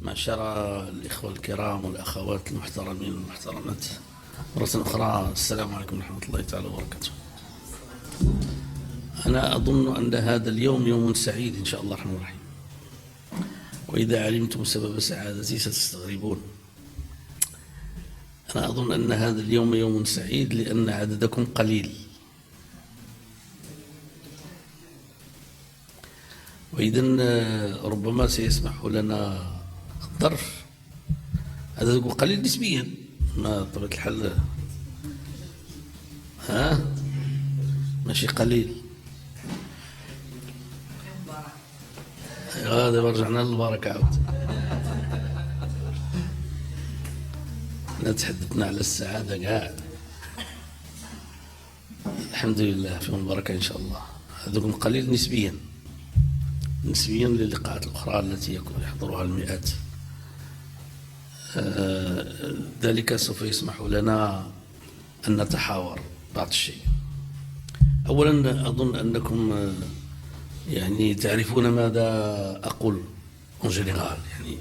معشر الإخوة الكرام والأخوات المحترمين والمحترمات، مرة أخرى السلام عليكم ورحمة الله تعالى وبركاته. أنا أظن أن هذا اليوم يوم سعيد إن شاء الله الرحمن الرحيم، وإذا علمتم سبب سعادتي ستستغربون. أنا أظن أن هذا اليوم يوم سعيد لأن عددكم قليل، وإذا ربما سيسمح لنا الظرف عددكم قليل نسبيا، ما بطبيعة الحال ماشي قليل. هذا رجعنا للبركة عاود، تحدثنا على السعادة كاع. الحمد لله فيهم البركة إن شاء الله. عددكم قليل نسبيا للقاءات الأخرى التي يحضرها المئات. ذلك سوف يسمح لنا أن نتحاور بعض الشيء. أولا أظن أنكم يعني تعرفون ماذا أقول اون جينيرال، يعني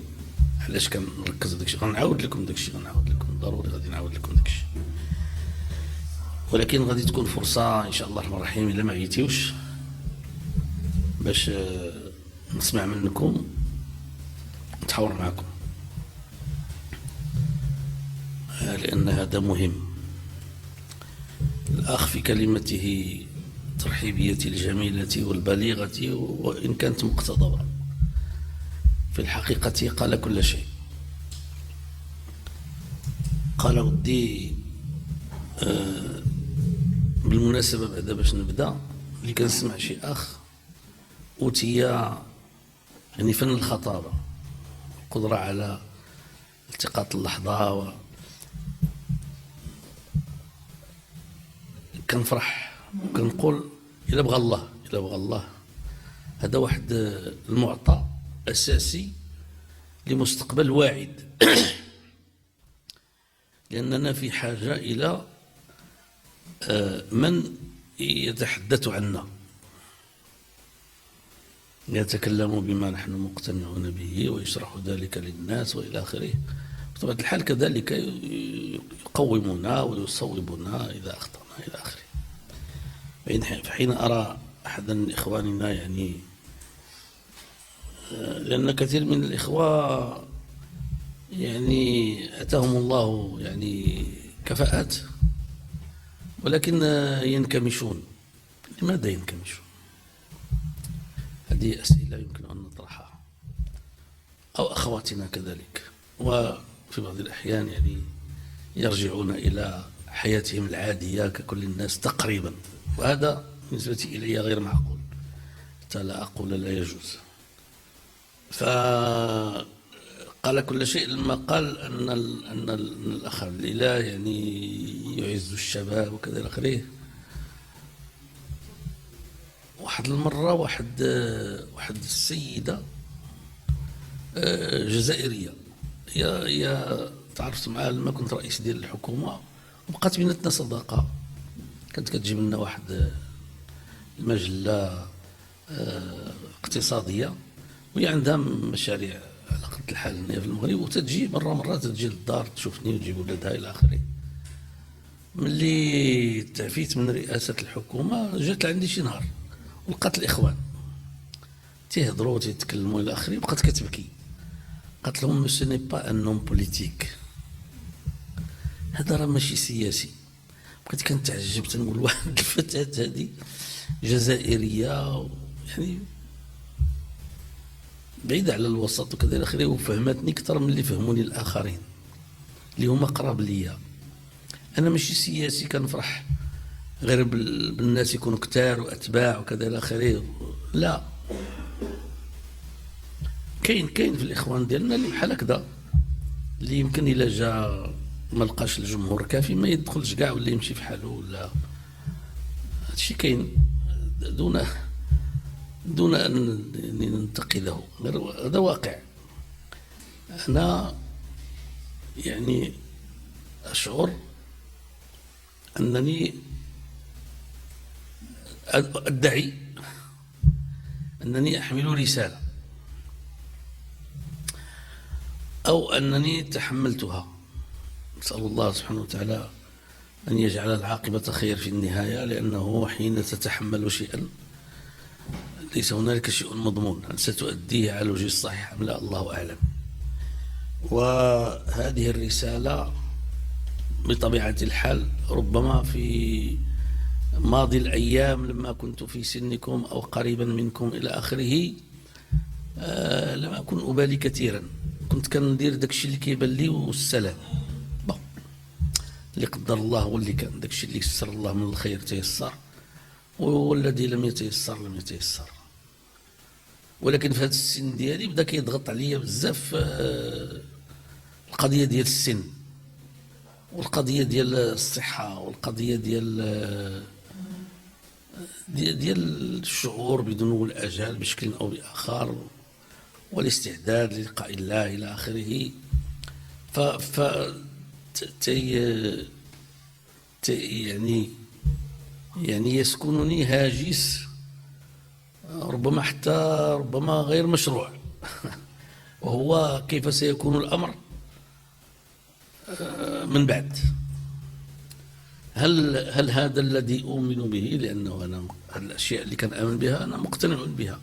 علاش كنركز داكشي. غنعاود لكم داكشي، ضروري غادي نعاود لكم داكشي، ولكن غادي تكون فرصة إن شاء الله الرحمن الرحيم إلا ما عيتيوش باش نسمع منكم نتحاور معكم، لأن هذا مهم. الأخ في كلمته الترحيبية الجميلة والبليغة وإن كانت مقتضبة في الحقيقة قال كل شيء. قال ودي بالمناسبة بعد باش نبدأ، اللي كنسمع شي أخ أوتي يعني فن الخطابة، القدرة على التقاط اللحظة، كنفرح وكنقول إلا بغى الله هذا واحد المعطى أساسي لمستقبل واعد. لأننا في حاجة إلى من يتحدث عنا، يتكلم بما نحن مقتنعون به ويشرح ذلك للناس وإلى آخره. بطبيعة الحال كذلك يقومنا ويصوبنا إذا أخطأنا إلى آخره. فحين أرى أحدا من إخواننا يعني، لأن كثير من الإخوة يعني أتاهم الله يعني كفاءات ولكن ينكمشون. لماذا ينكمشون؟ هذه أسئلة يمكن أن نطرحها، أو أخواتنا كذلك، وفي بعض الأحيان يعني يرجعون إلى حياتهم العادية ككل الناس تقريبا، وهذا بالنسبة إلي غير معقول، حتى لا أقول لا يجوز. فقال كل شيء لما قال أن الأخ الإله يعني يعز الشباب وكذا إلى آخره. واحد المرة واحد السيدة جزائرية، هي تعرفت معها لما كنت رئيس ديال الحكومة، وبقات بيناتنا صداقة. كانت كتجيب لنا واحد المجلة اقتصادية، وهي عندها مشاريع على قد الحال هنا في المغرب، وتتجي مرة تتجي للدار تشوفني وتجيب ولادها إلى آخره. ملي تعفيت من رئاسة الحكومة جات لعندي شي نهار ولقات الإخوان تيهضروا وتيتكلموا إلى آخره، بقات كتبكي. قالت لهم سو ني با ان نوم بوليتيك، هذا راه ماشي سياسي. بقيت كنتعجب تنقول واحد الفتاة هذه جزائرية يعني بعيدة على الوسط وكذا إلى آخره، وفهمتني أكثر من اللي فهموني الآخرين اللي هما قراب ليا. أنا ماشي سياسي، كنفرح غير بالناس يكونوا كتار وأتباع وكذا إلى آخره. لا، كاين في الإخوان ديالنا اللي بحال هكذا، اللي يمكن إلا جا ما لقاش الجمهور كافي ما يدخلش كاع ولا يمشي في حاله، ولا هادشي كاين دون أن ننتقده، هذا واقع. أنا يعني أشعر أنني أدعي أنني أحمل رسالة، أو أنني تحملتها. نسأل الله سبحانه وتعالى أن يجعل العاقبة خير في النهاية، لأنه حين تتحمل شيئا ليس هنالك شيء مضمون، هل ستؤديه على الوجه الصحيح أم لا، الله أعلم. وهذه الرسالة بطبيعة الحال ربما في ماضي الأيام لما كنت في سنكم أو قريبا منكم إلى آخره لم أكن أبالي كثيرا، كنت كندير داكشي اللي كيبان لي والسلام. اللي قدر الله هو اللي كان، داكشي اللي يسر الله من الخير تيسر، والذي لم يتيسر لم يتيسر. ولكن في هذا السن ديالي بدا كيضغط عليا بزاف القضية ديال السن، والقضية ديال الصحة، والقضية ديال الشعور بدنو الأجال بشكل أو بآخر، والاستعداد للقاء الله إلى آخره. ف يعني يسكنني هاجس ربما حتى غير مشروع وهو كيف سيكون الأمر من بعد. هل هذا الذي أؤمن به، لأنه أنا الأشياء اللي كان آمن بها أنا مقتنع بها،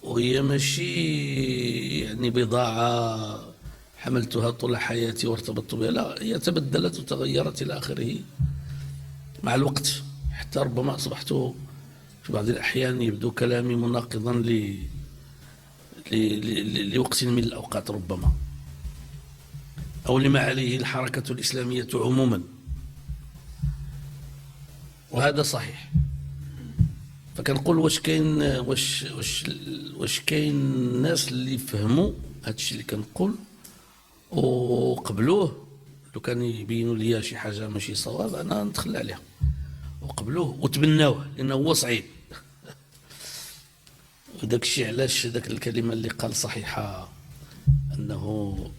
وهي ماشي يعني بضاعة حملتها طول حياتي وارتبطت بها، لا، هي تبدلت وتغيرت إلى آخره مع الوقت، حتى ربما أصبحت في بعض الأحيان يبدو كلامي مناقضا لوقت من الأوقات ربما، أو لما عليه الحركة الإسلامية عموما، وهذا صحيح. فكنقول واش كاين الناس اللي فهموا هذا الشيء اللي كنقول وقبلوه، لو كان يبينوا لي شي حاجة ماشي صواب أنا ندخل عليها، وقبلوه وتبناوه لأنه هو صعيب. وداك الشيء علاش داك الكلمة اللي قال صحيحة، أنه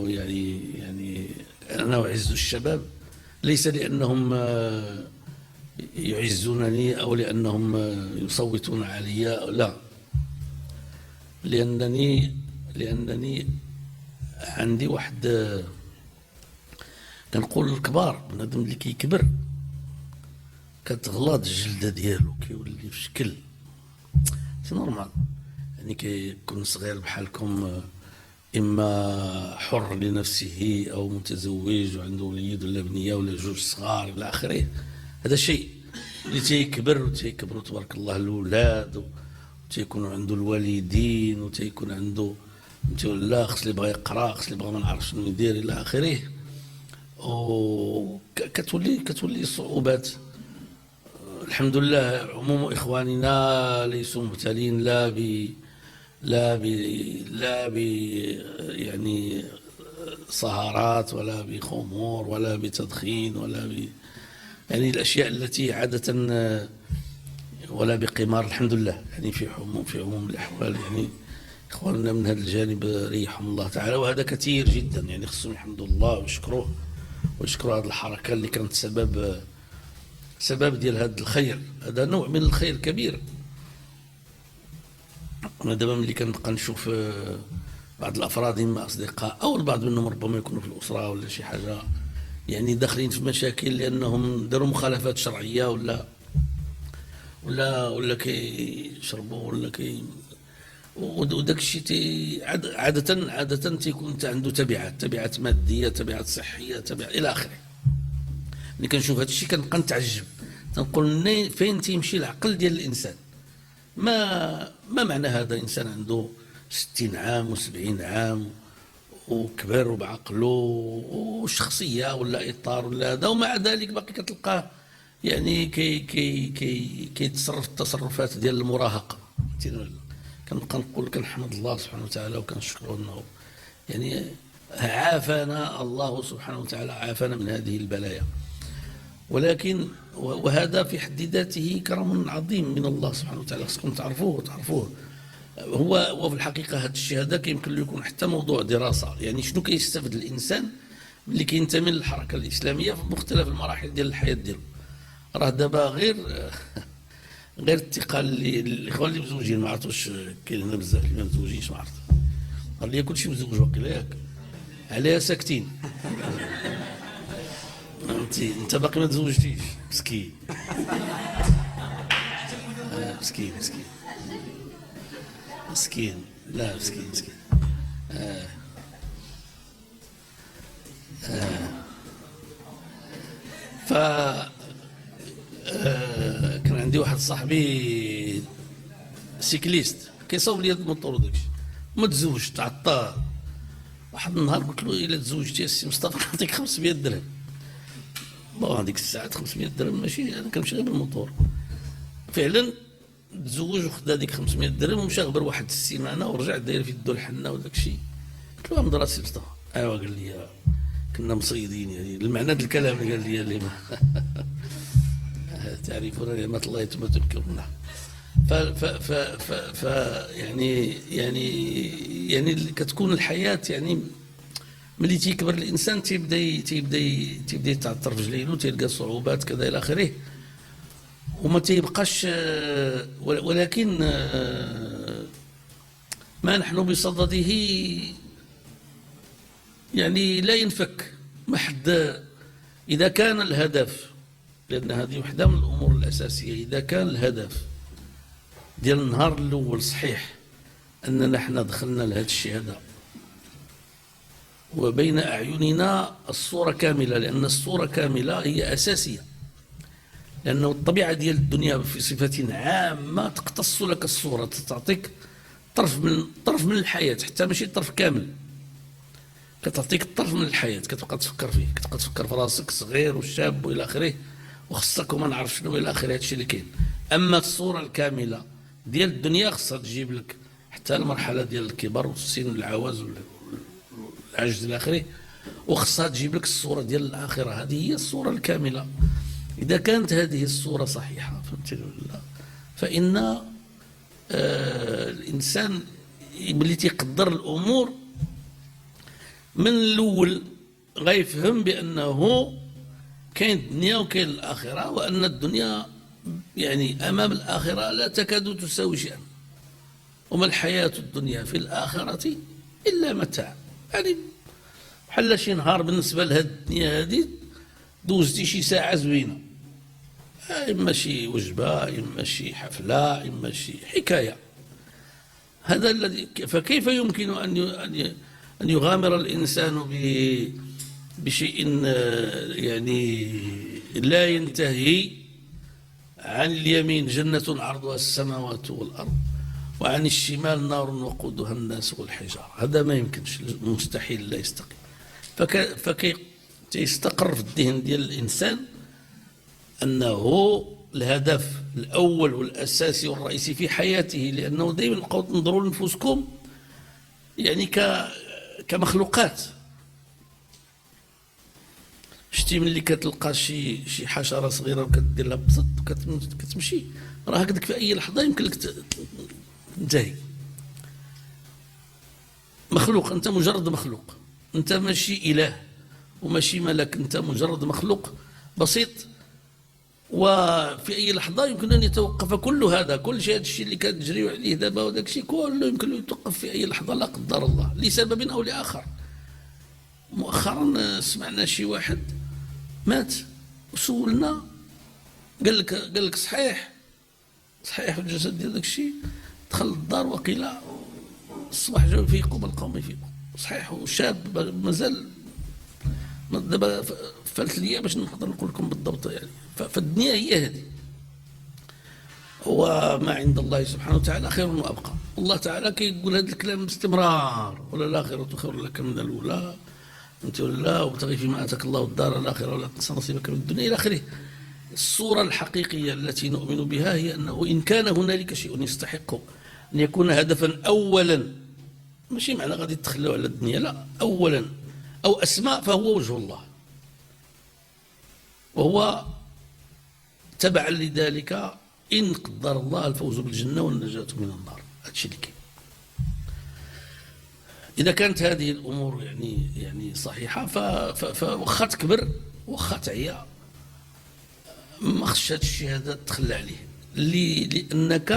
يعني أنا أعز الشباب ليس لأنهم يعزونني أو لأنهم يصوتون علي، لا، لأنني عندي واحد، كنقول الكبار بنادم اللي كيكبر كتغلط الجلده ديالو، كيولي في شكل سي نورمال. يعني كيكون صغير بحالكم، اما حر لنفسه او متزوج وعنده وليد ولا بنيه ولا جوج صغار الى اخره، هذا شيء اللي تيكبر وتيكبروا تبارك الله الاولاد، وتيكونوا عنده الوالدين، وتيكون عنده لا خص اللي بغى يقرا، خص اللي بغى ما نعرف شنو يدير الى اخره، وكتولي صعوبات. الحمد لله عموم اخواننا ليسوا مبتلين لا ب يعني سهرات ولا بخمور ولا بتدخين ولا يعني الاشياء التي عاده، ولا بقمار، الحمد لله. يعني في عموم الاحوال يعني اخواننا من هذا الجانب ريحهم الله تعالى، وهذا كثير جدا، يعني خصهم يحمدوا الله ويشكروا هذه الحركه اللي كانت سبب ديال هذا الخير. هذا نوع من الخير كبير. انا دابا ملي كنبقى نشوف بعض الافراد اما اصدقاء او البعض منهم ربما يكونوا في الاسره ولا شي حاجه، يعني داخلين في مشاكل لانهم داروا مخالفات شرعيه ولا كيشربوا ولا وداك الشيء عاده تيكون عنده تبعات ماديه، تبعات صحيه، تبعات الى اخره. ملي كنشوف هذا الشيء كنبقى نتعجب، تنقول فين تيمشي العقل ديال الانسان؟ ما معنى هذا انسان عنده 60 عام و70 عام وكبر بعقله وشخصيه ولا اطار ولا هذا، ومع ذلك باقي كتلقاه يعني كيتصرف التصرفات ديال المراهقه. كنبقى نقول كنحمد الله سبحانه وتعالى وكنشكره انه يعني عافانا الله سبحانه وتعالى، عافانا من هذه البلايا. ولكن وهذا في حد ذاته كرم عظيم من الله سبحانه وتعالى، خصكم تعرفوه. هو في الحقيقه هذا الشيء هذا كيمكن له يكون حتى موضوع دراسه، يعني شنو كيستفد الانسان ملي كينتمي للحركه الاسلاميه في مختلف المراحل ديال الحياه ديالو. راه دابا غير الثقه الاخوان اللي مزوجين، ما عرفتش كاين هنا بزاف اللي ما مزوجينش، ما عرفت، قال لي كلشي مزوج واقيلا ياك، عليها ساكتين. انت باقي ما تزوجتيش، مسكين. مسكين مسكين مسكين، لا مسكين مسكين. ف كان عندي واحد صاحبي سيكليست كيصاوب لي الموطور وداكشي، ما تزوجت عطار. واحد النهار قلت له الا تزوجتي السي مصطفى نعطيك 500 درهم. بون هذيك الساعات 500 درهم ماشي، انا كنمشي غير بالموطور. فعلا تزوج وخد هذيك 500 درهم ومشى غبر واحد السيمانه ورجع داير في يدو الحنه وداك الشيء. قلت له مدرا السي مصطفى، ايوا قال لي كنا مصيدين، يعني المعنى ديال الكلام اللي قال لي اللي ما تعرفون نعمة الله ثم تنكرونها. ف ف ف ف ف يعني كتكون الحياة يعني ملي تيكبر الانسان تيبدا يتعثر في رجليه وتلقى صعوبات كذا الى اخره، وما تيبقاش. ولكن ما نحن بصدده يعني لا ينفك. ما حد اذا كان الهدف، لان هذه وحده من الامور الاساسيه، اذا كان الهدف ديال النهار الاول صحيح اننا حنا دخلنا لهذا الشيء هذا وبين اعيننا الصوره كامله، لان الصوره كامله هي اساسيه، لانه الطبيعه ديال الدنيا في صفه عامه تقتص لك الصوره، تعطيك طرف من الحياه، حتى ماشي طرف كامل، كتعطيك الطرف من الحياه كتبقى تفكر فيه، كتبقى تفكر في راسك صغير وشاب والى اخره وخصك وما نعرف شنو الى اخره. هادشي اللي كاين. اما الصوره الكامله ديال الدنيا خصها تجيب لك حتى المرحله ديال الكبر والسن والعواز والعجز الى اخره، وخصها تجيب لك الصوره ديال الاخره. هذه هي الصوره الكامله. اذا كانت هذه الصوره صحيحه، فهمتني ولا لا؟ فان الانسان ملي تيقدر الامور من الاول غيفهم بانه كاين الدنيا وكاين الاخره، وان الدنيا يعني امام الاخره لا تكاد تساوي شيئا، وما الحياه الدنيا في الاخره الا متاع. يعني بحال شي نهار بالنسبه لهاد الدنيا هذه دوزتي شي ساعه زوينه، اما شي وجبه، اما شي حفله، اما شي حكايه. هذا الذي فكيف يمكن ان يغامر الانسان بشيء يعني لا ينتهي؟ عن اليمين جنة عرضها السماوات والأرض، وعن الشمال نار وقودها الناس والحجارة. هذا ما يمكنش، مستحيل، لا يستقيم. فكي يستقر في الذهن ديال الإنسان أنه الهدف الأول والأساسي والرئيسي في حياته، لأنه دائما نبقاو تنظروا لنفوسكم يعني كمخلوقات. شتي ملي كتلقى شي حشره صغيره وكدير لها بسط كتمشي، راه هكذاك في اي لحظه يمكن لك تنتهي. مخلوق، انت مجرد مخلوق، انت ماشي اله وماشي ملك، انت مجرد مخلوق بسيط، وفي اي لحظه يمكن ان يتوقف كل هذا، كل شيء، هذا الشيء اللي كتجريو عليه دابا وداك الشيء كله يمكن له يتوقف في اي لحظه لا قدر الله، لسبب او لاخر. مؤخرا سمعنا شي واحد مات وسولنا، قال لك صحيح الجسد ديال داك الشيء، دخل للدار وقيلا الصباح جاو يفيقوا ما لقاو ما يفيقوا، صحيح وشاب مازال. دابا فالت ليا باش نقدر نقول لكم بالضبط يعني. فالدنيا هي هذه، وما عند الله سبحانه وتعالى خير وابقى. الله تعالى كيقول هذا الكلام باستمرار: ولا الاخره خير لك من الاولى، انت ولا وابتغي فيما اتاك الله الدار الاخره ولا تنسى نصيبك من الدنيا الى اخره. الصوره الحقيقيه التي نؤمن بها هي انه ان كان هنالك شيء يستحق ان يكون هدفا اولا، ماشي معنى غادي تخلوا على الدنيا، لا، اولا او اسماء، فهو وجه الله، وهو تبعا لذلك ان قدر الله الفوز بالجنه والنجاه من النار. هذا الشيء اللي كاين. إذا كانت هذه الأمور يعني صحيحة، فواخا تكبر واخا تعيا ما خصش هذا الشيء هذا تخلى عليه، لأنك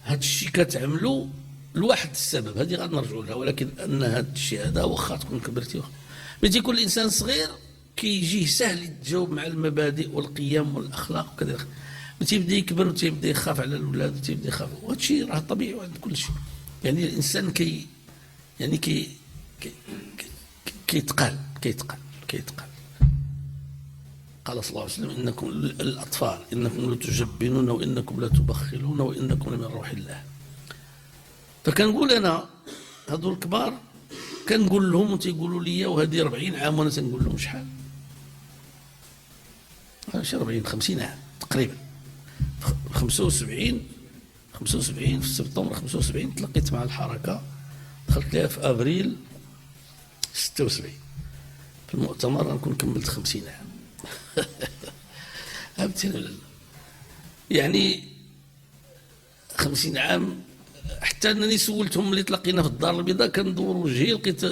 هذا الشيء كتعملو الواحد السبب هذه غنرجعوا لها، ولكن ان هذا الشيء هذا واخا تكون كبرتي ملي تيكون الانسان صغير كيجيه سهل يتجاوب مع المبادئ والقيم والاخلاق وكذا. ملي تيبدا يكبر وتيبدا يخاف على الاولاد وتيبدا يخاف، وهذا الشيء راه طبيعي عند كل شيء. يعني الانسان يعني كيتقال. قال صلى الله عليه وسلم: انكم الاطفال انكم لتجبنون وانكم لتبخلون وانكم لمن روح الله. فكنقول انا هذو الكبار كنقول لهم وتيقولوا لي، وهذه 40 عام وانا تنقول لهم شحال؟ شي 40 50 عام تقريبا. 75 في سبتمبر 75 تلقيت مع الحركه، دخلت لها في ابريل 76. في المؤتمر غنكون كملت 50 عام. فهمتيني ولا لا؟ يعني 50 عام. حتى انني سولتهم اللي تلاقينا في الدار البيضاء كندور وجهي لقيت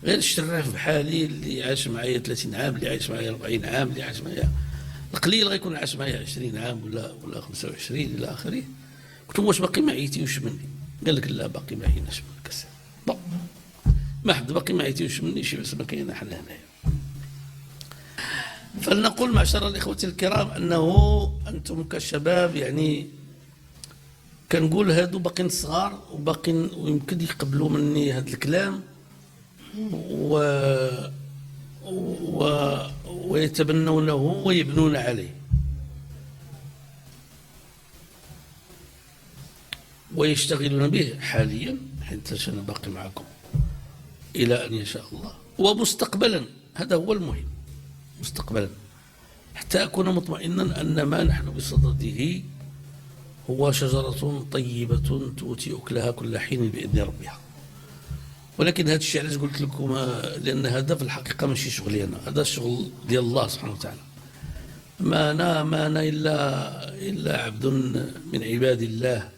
غير الشراف بحالي اللي عاش معايا 30 عام، اللي عايش معايا 40 عام، اللي عاش معايا القليل غيكون عاش معايا 20 عام ولا 25 الى اخره. قلت لهم: واش باقي ما عيتيوش مني؟ قال لك: لا، باقي ما عيناش منك. بون، ما حد باقي ما عيتيوش مني، شي بس ما كاينه حنا هنايا. فلنقول معشر الاخوه الكرام انه انتم كشباب، يعني كنقول هادو باقيين صغار وباقيين ويمكن يقبلوا مني هذا الكلام ويتبنونه ويبنون عليه ويشتغلون به حاليا، حتى انا باقي معكم الى ان يشاء الله، ومستقبلا. هذا هو المهم، مستقبلا، حتى اكون مطمئنا ان ما نحن بصدده هو شجرة طيبة تؤتي أكلها كل حين بإذن ربها. ولكن هذا الشيء علاش قلت لكم؟ لأن هذا في الحقيقة ماشي شغلي أنا، هذا الشغل ديال الله سبحانه وتعالى. ما أنا إلا عبد من عباد الله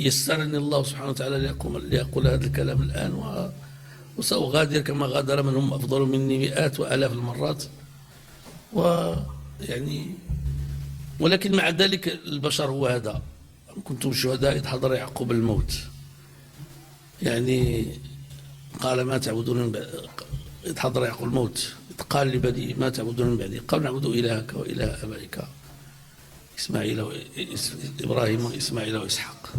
يسرني الله سبحانه وتعالى لأقول هذا الكلام الآن، وسأغادر كما غادر من هم أفضل مني مئات وآلاف المرات. ويعني ولكن مع ذلك البشر هو هذا. كنتم شهداء إذ حضر يعقوب الموت، يعني قال: ما تعبدون من بعد. إذ حضر يعقوب الموت إذ قال لبنيه: ما تعبدون من بعدي؟ قال: نعبد إلهك وإله آبائك إسماعيل وإبراهيم وإسماعيل وإسحاق.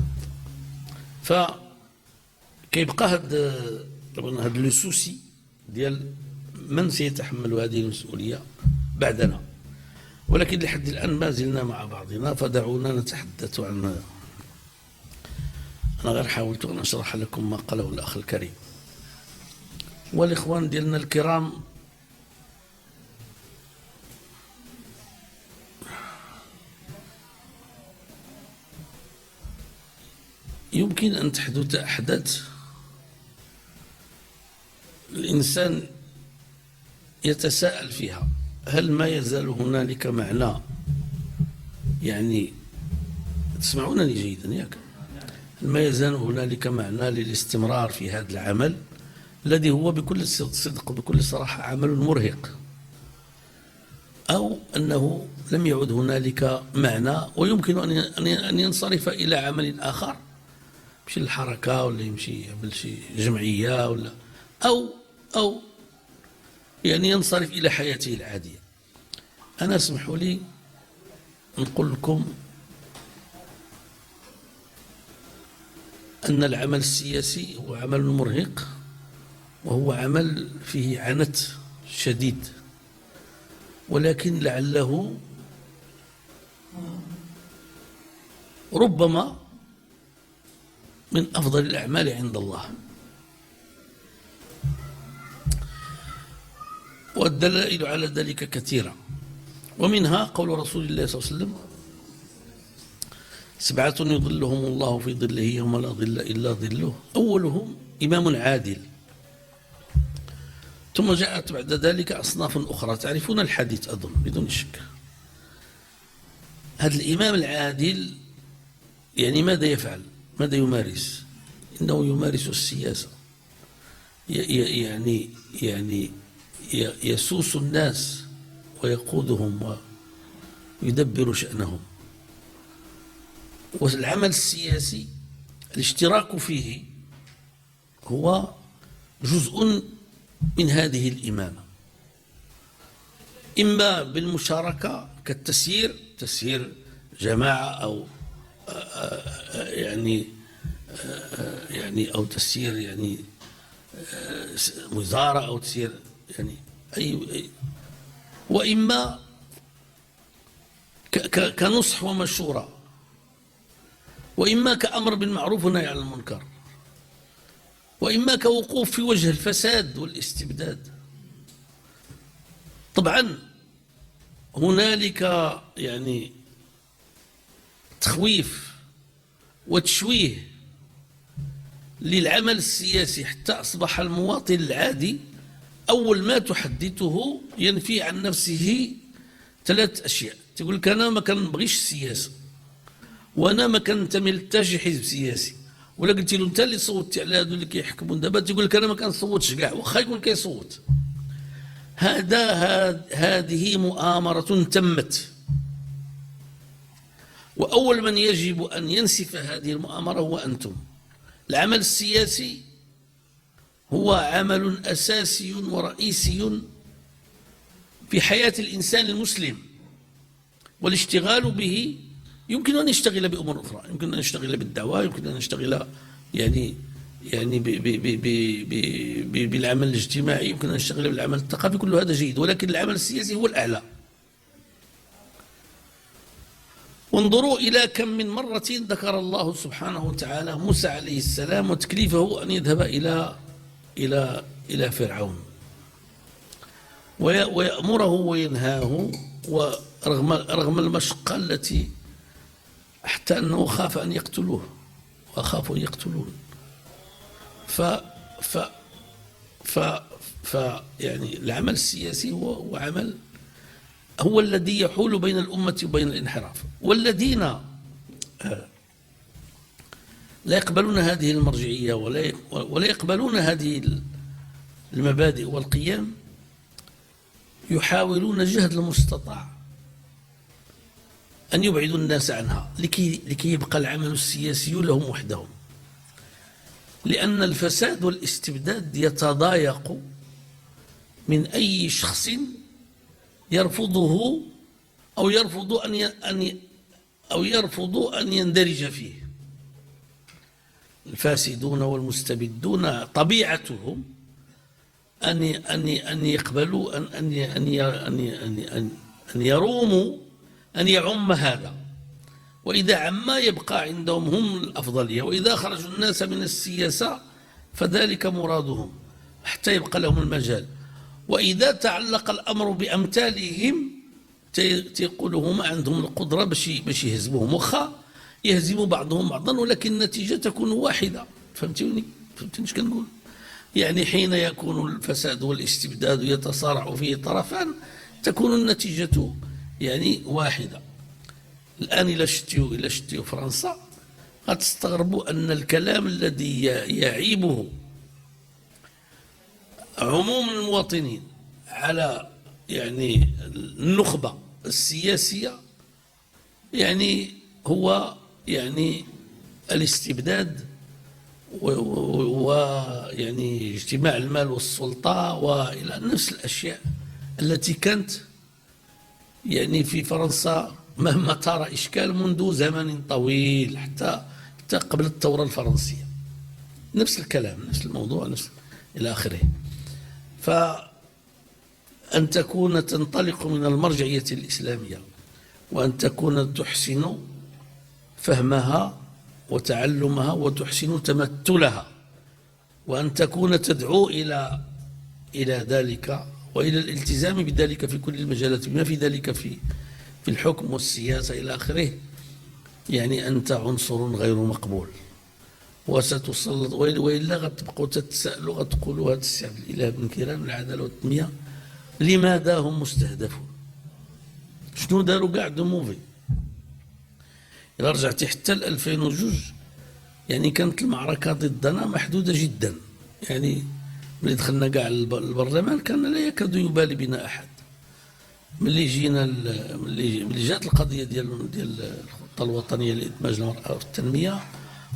فكيبقى هذا لو سوسي ديال من سيتحمل هذه المسؤولية بعدنا. ولكن لحد الآن ما زلنا مع بعضنا، فدعونا نتحدث عن. أنا غير حاولت أن أشرح لكم ما قاله الأخ الكريم والإخوان ديالنا الكرام. يمكن أن تحدث أحداث الإنسان يتساءل فيها: هل ما يزال هنالك معنى؟ يعني تسمعونني جيدا ياك؟ هل ما يزال هنالك معنى للاستمرار في هذا العمل الذي هو بكل صدق وبكل صراحة عمل مرهق، أو أنه لم يعد هنالك معنى ويمكن أن ينصرف إلى عمل آخر، يمشي للحركة ولا يمشي يعمل شي جمعية ولا أو يعني ينصرف إلى حياته العادية؟ أنا اسمحوا لي نقول لكم أن العمل السياسي هو عمل مرهق، وهو عمل فيه عنت شديد، ولكن لعله ربما من أفضل الأعمال عند الله. والدلائل على ذلك كثيرة، ومنها قول رسول الله صلى الله عليه وسلم: 7 يظلهم الله في ظله يوم لا ظل إلا ظله، أولهم إمام عادل. ثم جاءت بعد ذلك أصناف أخرى، تعرفون الحديث أظن بدون شك. هذا الإمام العادل يعني ماذا يفعل؟ ماذا يمارس؟ إنه يمارس السياسة، يعني يسوس الناس ويقودهم ويدبر شأنهم. والعمل السياسي الاشتراك فيه هو جزء من هذه الإمامة، إما بالمشاركة كالتسيير، تسيير جماعة أو يعني أو تسيير يعني وزارة أو تسيير يعني أي، وإما كنصح ومشورة، وإما كأمر بالمعروف والنهي عن المنكر، وإما كوقوف في وجه الفساد والاستبداد. طبعا هنالك يعني تخويف وتشويه للعمل السياسي حتى أصبح المواطن العادي أول ما تحدثه ينفي عن نفسه 3 أشياء. تقول لك أنا ما كنبغيش السياسة، وأنا ما كننتمي لحتى شي حزب سياسي. ولا قلتي له أنت اللي صوتي على هادو اللي كيحكمون دابا، تيقول لك أنا ما كنصوتش كاع واخا يكون كيصوت. هذه مؤامرة تمت، وأول من يجب أن ينسف هذه المؤامرة هو أنتم. العمل السياسي هو عمل أساسي ورئيسي في حياة الإنسان المسلم، والاشتغال به يمكن أن يشتغل بأمور أخرى، يمكن أن يشتغل بالدعوة، يمكن أن يشتغل يعني بالعمل الاجتماعي، يمكن أن يشتغل بالعمل الثقافي، كل هذا جيد، ولكن العمل السياسي هو الأعلى. وانظروا إلى كم من مرة ذكر الله سبحانه وتعالى موسى عليه السلام وتكليفه أن يذهب إلى فرعون ويأمره وينهاه، ورغم المشقة التي حتى أنه خاف أن يقتلوه وخافوا أن يقتلون. يعني العمل السياسي هو عمل هو الذي يحول بين الأمة وبين الانحراف. والذين لا يقبلون هذه المرجعية ولا يقبلون هذه المبادئ والقيم يحاولون جهد المستطاع أن يبعدوا الناس عنها لكي يبقى العمل السياسي لهم وحدهم، لأن الفساد والاستبداد يتضايق من أي شخص يرفضه أو يرفض أن يندرج فيه. الفاسدون والمستبدون طبيعتهم أن يقبلوا أن يروموا أن يعم هذا، وإذا عم يبقى عندهم هم الأفضلية، وإذا خرجوا الناس من السياسة فذلك مرادهم حتى يبقى لهم المجال. وإذا تعلق الأمر بأمثالهم تيقولوا هما عندهم القدرة باش يهزموهم، وخا يهزموا بعضهم بعضا ولكن النتيجة تكون واحدة. فهمتوني اش كنقول؟ يعني حين يكون الفساد والاستبداد يتصارع فيه طرفان تكون النتيجة يعني واحدة. الآن إلا شتيو فرنسا غتستغربوا أن الكلام الذي يعيبه عموم المواطنين على يعني النخبة السياسية يعني هو يعني الاستبداد ويعني اجتماع المال والسلطة وإلى نفس الأشياء التي كانت يعني في فرنسا مهما ترى إشكال منذ زمن طويل حتى قبل الثورة الفرنسية. نفس الكلام، نفس الموضوع، نفس إلى آخره. فأن تكون تنطلق من المرجعية الإسلامية، وأن تكون تحسن فهمها وتعلمها وتحسن تمثلها، وأن تكون تدعو إلى ذلك وإلى الالتزام بذلك في كل المجالات بما في ذلك في الحكم والسياسة إلى آخره. يعني أنت عنصر غير مقبول وستسلط، وإلا غتبقوا تتساءلوا غتقولوا هذا السي عبد الإله بن كيران والعدالة والتنمية لماذا هم مستهدفون؟ شنو داروا كاع دو موفي؟ إلا رجعتي حتى ل 2002 يعني كانت المعركة ضدنا محدودة جدا. يعني ملي دخلنا كاع البرلمان كان لا يكاد يبالي بنا أحد. ملي جات القضية ديال الخطة الوطنية لإدماج المرأة في التنمية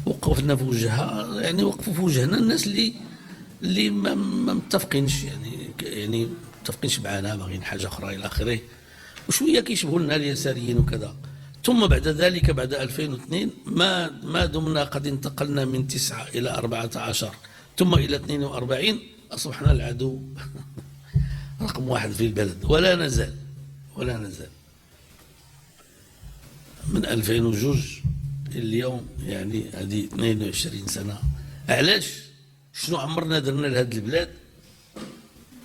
وقفنا في وجهها، يعني وقفوا في وجهنا الناس اللي ما متفقينش، يعني متفقينش معنا، باغيين حاجه اخرى الى اخره، وشويه كيشبهوا لنا اليساريين وكذا. ثم بعد ذلك بعد 2002 ما دمنا قد انتقلنا من 9 إلى 14 ثم إلى 42، أصبحنا العدو رقم واحد في البلد، ولا نزال من 2002 اليوم، يعني هذه 22 سنة. علاش؟ شنو عمرنا درنا لهذه البلاد؟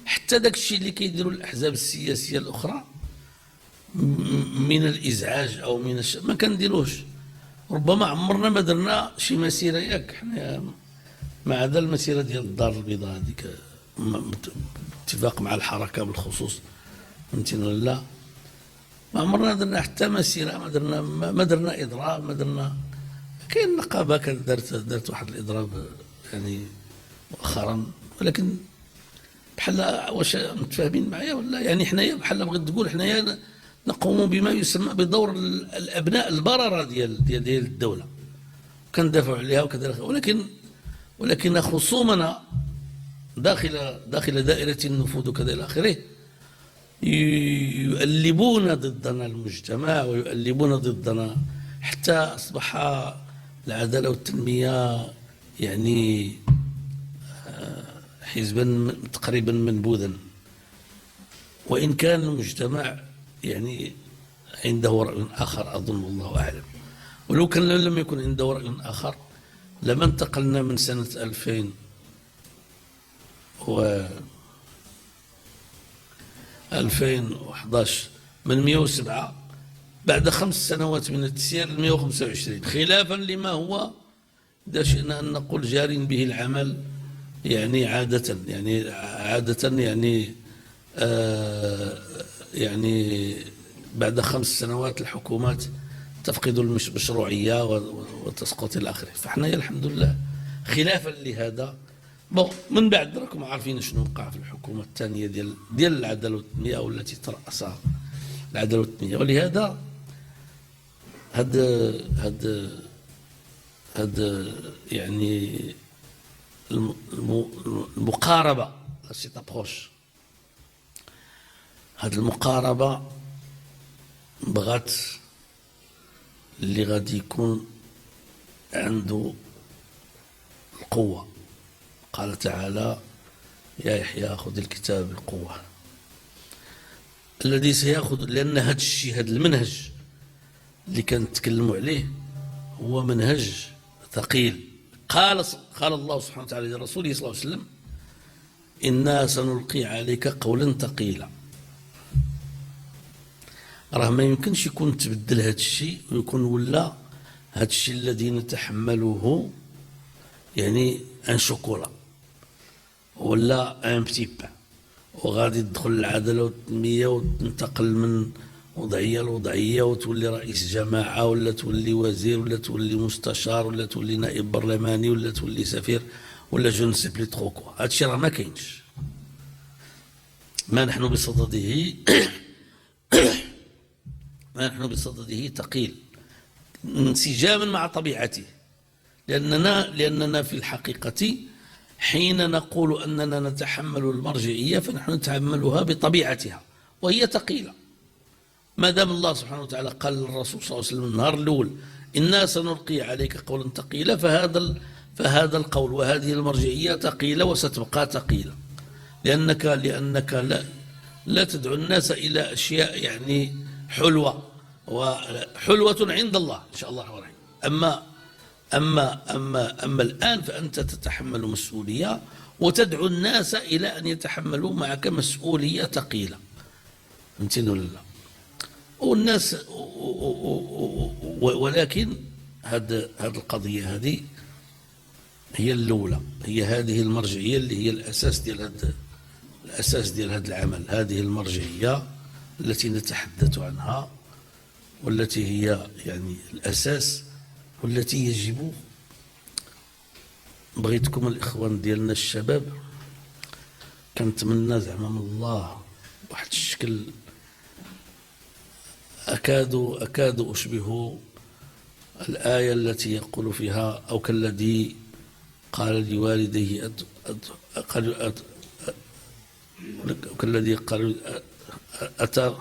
حتى داك الشيء اللي كيديروا الأحزاب السياسية الأخرى من الازعاج او من ما كنديروش. ربما عمرنا ما درنا شي مسيره، ياك حنا ما عدا المسيره ديال الدار البيضاء هذيك اتفاق مع الحركه بالخصوص، فهمتيني ولا لا؟ ما عمرنا درنا حتى مسيره، ما درنا اضراب، ما درنا. كاين النقابه كانت دارت واحد الاضراب يعني مؤخرا، ولكن بحال واش متفاهمين معايا ولا؟ يعني حنايا بحال بغيت تقول حنايا نقوم بما يسمى بدور الابناء البرره ديال الدوله، كندافعوا عليها وكذا، ولكن خصومنا داخل دائره النفوذ وكذا الى اخره يؤلبون ضدنا المجتمع ويؤلبون ضدنا، حتى اصبح العداله والتنميه يعني حزبا تقريبا منبوذا، وان كان المجتمع يعني عنده رأي آخر أظن، والله أعلم. ولو كان لم يكن عنده رأي آخر لما انتقلنا من سنة 2000 و 2011 من 107 بعد 5 سنوات من التسيير ل 125، خلافا لما هو إذا شئنا أن نقول جار به العمل، يعني عادة يعني بعد 5 سنوات الحكومات تفقد المشروعية وتسقط إلى آخره. فحنا الحمد لله خلافا لهذا من بعد راكم عارفين شنو وقع في الحكومة الثانية ديال العدالة والتنمية، أو التي ترأسها العدالة والتنمية. ولهذا هاد يعني المقاربة سيت ابروش، هاد المقاربة بغات اللي غادي يكون عنده القوة. قال تعالى: يا يحيى خذ الكتاب بالقوة. الذي سيأخذ، لأن هذا الشيء، هذا المنهج اللي كنتكلموا عليه هو منهج ثقيل. قال الله سبحانه وتعالى لرسوله صلى الله عليه وسلم: إنا سنلقي عليك قولا ثقيلا. راه ما يمكنش يكون تبدل هذا الشيء ويكون ولا هذا الشيء الذي نتحمله يعني ان شوكولا ولا ان بتي بان، وغادي تدخل العداله والتنميه وتنتقل من وضعيه لوضعيه وتولي رئيس جماعه ولا تولي وزير ولا تولي مستشار ولا تولي نائب برلماني ولا تولي سفير ولا جو نسي بلي ترو كوا. هذا الشيء راه ما كاينش. ما نحن بصدده ثقيل انسجاما مع طبيعته، لأننا في الحقيقة حين نقول أننا نتحمل المرجعية فنحن نتحملها بطبيعتها وهي ثقيلة. ما دام الله سبحانه وتعالى قال للرسول صلى الله عليه وسلم النهار الأول: إنا سنلقي عليك قولا ثقيلا، فهذا القول وهذه المرجعية ثقيلة وستبقى ثقيلة، لأنك لا تدعو الناس إلى أشياء يعني حلوة، وحلوة عند الله إن شاء الله الرحيم. أما الآن فأنت تتحمل مسؤولية وتدعو الناس إلى أن يتحملوا معك مسؤولية ثقيلة، فهمتني ولا لا؟ والناس ولكن هذه القضية هذه هي الأولى، هي هذه المرجعية اللي هي الأساس ديال هذا العمل. هذه المرجعية التي نتحدث عنها والتي هي يعني الأساس، والتي يجب، بغيتكم الإخوان ديالنا الشباب كنتمنى زعما من الله واحد الشكل أكاد أشبه الآية التي يقول فيها أو كالذي قال لوالديه أو كالذي قال أتى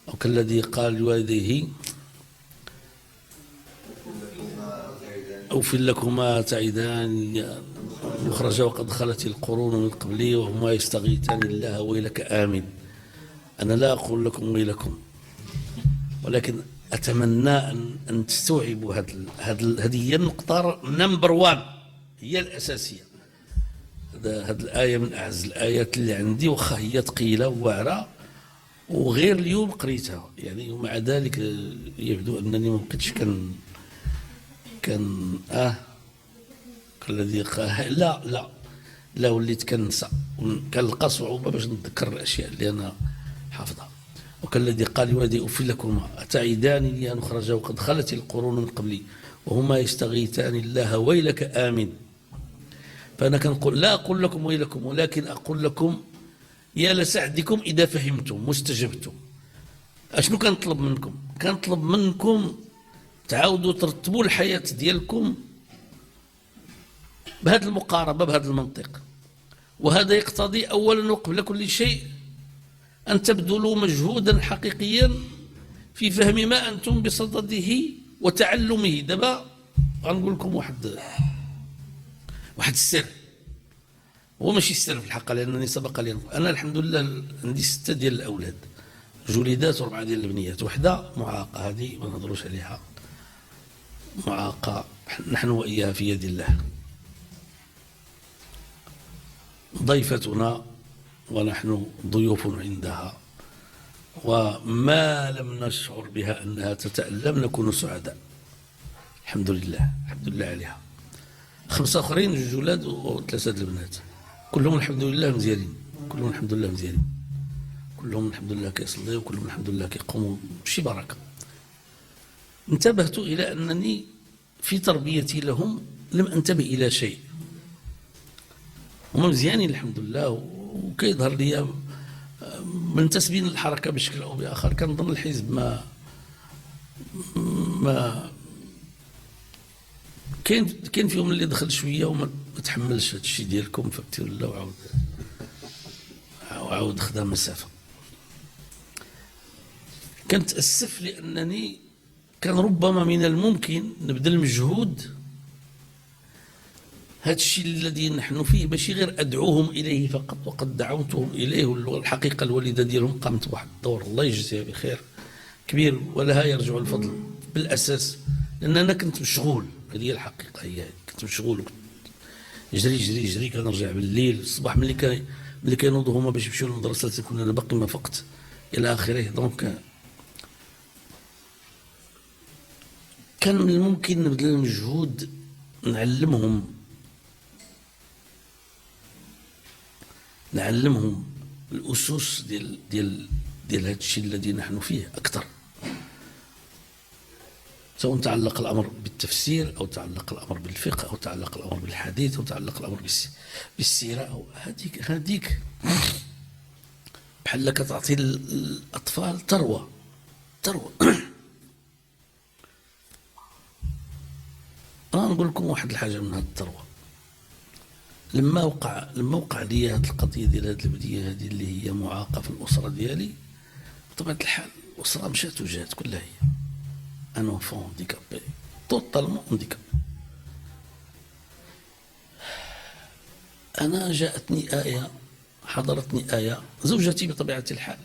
أو كالذي قال لوالديه أوفل لكما تعدان يخرج وقد خلت القرون من قبلي وهما يستغيثان الله ويلك آمن. أنا لا أقول لكم ويلكم، ولكن أتمنى أن تستوعبوا هذه هي النقطة نمبر 1، هي الأساسية. هذه الآية من أعز الآيات اللي عندي، واخا هي ثقيلة وواعرة وغير اليوم قريتها يعني، ومع ذلك يبدو أنني ما بقيتش كان كالذي قال لا وليت كنسى، كنلقى صعوبة باش نتذكر الأشياء اللي أنا حافظها. وكالذي قال لوالديه أوفل لكما أتعدانني أن أخرج وقد خلت القرون من قبلي وهما يستغيثان الله ويلك آمن. فأنا كنقول لا أقول لكم ويلكم، ولكن أقول لكم يا لسعدكم إذا فهمتم واستجبتم. أشنو كنطلب منكم؟ كنطلب منكم تعاودوا ترتبوا الحياة ديالكم بهذه المقاربة، بهذا المنطق. وهذا يقتضي أولا وقبل كل شيء أن تبذلوا مجهودا حقيقيا في فهم ما أنتم بصدده وتعلمه. دابا غنقول لكم واحد السر، هو ماشي السر في الحقيقة، لأنني سبق لي أنا الحمد لله عندي 6 ديال الأولاد، جليدات و4 ديال البنيات، وحدة معاقة، هذه ما نهضروش عليها، معاقة نحن وإياها في يد الله. ضيفتنا ونحن ضيوف عندها، وما لم نشعر بها أنها تتألم نكون سعداء، الحمد لله، الحمد لله عليها. 5 آخرين، 2 ولاد و3 البنات، كلهم الحمد لله مزيانين، كلهم الحمد لله مزيانين، كلهم الحمد لله كيصليوا، كلهم الحمد لله كيقوموا بشي بركة. انتبهت إلى أنني في تربيتي لهم لم أنتبه إلى شيء. هما مزيانين الحمد لله، وكيظهر لي منتسبين للحركة بشكل أو بآخر. كنظن الحزب ما كاين فيهم اللي دخل شوية وما تحملش هذا الشيء ديالكم، فكتير لا وعاود خدا مسافة. كنتأسف لأنني كان ربما من الممكن نبذل مجهود هذا الشيء الذي نحن فيه ماشي غير أدعوهم إليه فقط، وقد دعوتهم إليه، والحقيقة الوالدة ديالهم قامت بواحد الدور الله يجزيها بخير كبير، ولها يرجع الفضل بالأساس، لأن أنا كنت مشغول. هذه الحقيقة، هي كنت مشغول، جري كنرجع بالليل الصباح ملي كينوضوا هما باش يمشيو للمدرسة تكون أنا باقي ما فقت إلى آخره. دونك كان من الممكن نبذل المجهود نعلمهم الأسس ديال هذا الشيء الذي نحن فيه أكثر، سواء تعلق الأمر بالتفسير أو تعلق الأمر بالفقه أو تعلق الأمر بالحديث أو تعلق الأمر بالسيرة، أو هذيك بحال كتعطي الأطفال ثروة. أنا نقول لكم واحد الحاجة من هذه الثروة. لما وقع لي هذه القضية ديال هذه البدية هذه اللي هي معاقة في الأسرة ديالي، بطبيعة الحال الأسرة مشات وجات كلها هي أنا فون هانديكابي، توتالمون هانديكابي. أنا جاءتني آية، حضرتني آية، زوجتي بطبيعة الحال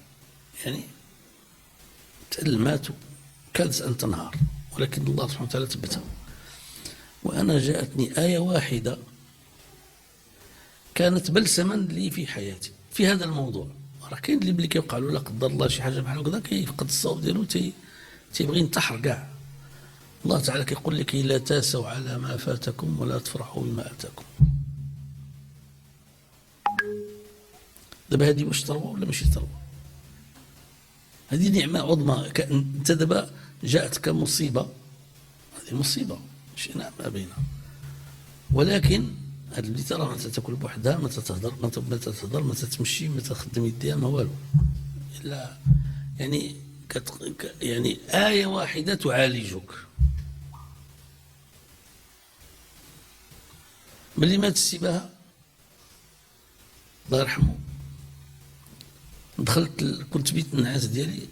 يعني تألمات كادت أن تنهار، ولكن الله سبحانه وتعالى ثبتها. وأنا جاءتني آية واحدة كانت بلسما لي في حياتي في هذا الموضوع. راه كاين اللي ملي كيوقع له لا قدر الله شي حاجه بحال هكذا كيفقد الصواب ديالو، تيبغي ينتحر كاع. الله تعالى كيقول لك لا تاسوا على ما فاتكم ولا تفرحوا بما اتاكم. دابا هذه واش ثروه ولا ماشي ثروه؟ هذه نعمه عظمى. انت دابا جاءتك مصيبه، هذه مصيبه ماشي نعمه بينها، ولكن هاد اللي ترى ما تاكل بوحدها، ما تتهضر، ما تتمشي، ما تخدم يديها، ما والو، الا يعني يعني آية واحدة تعالجك. ملي مات السباهة الله يرحمه، دخلت كنت بيت النعاس ديالي،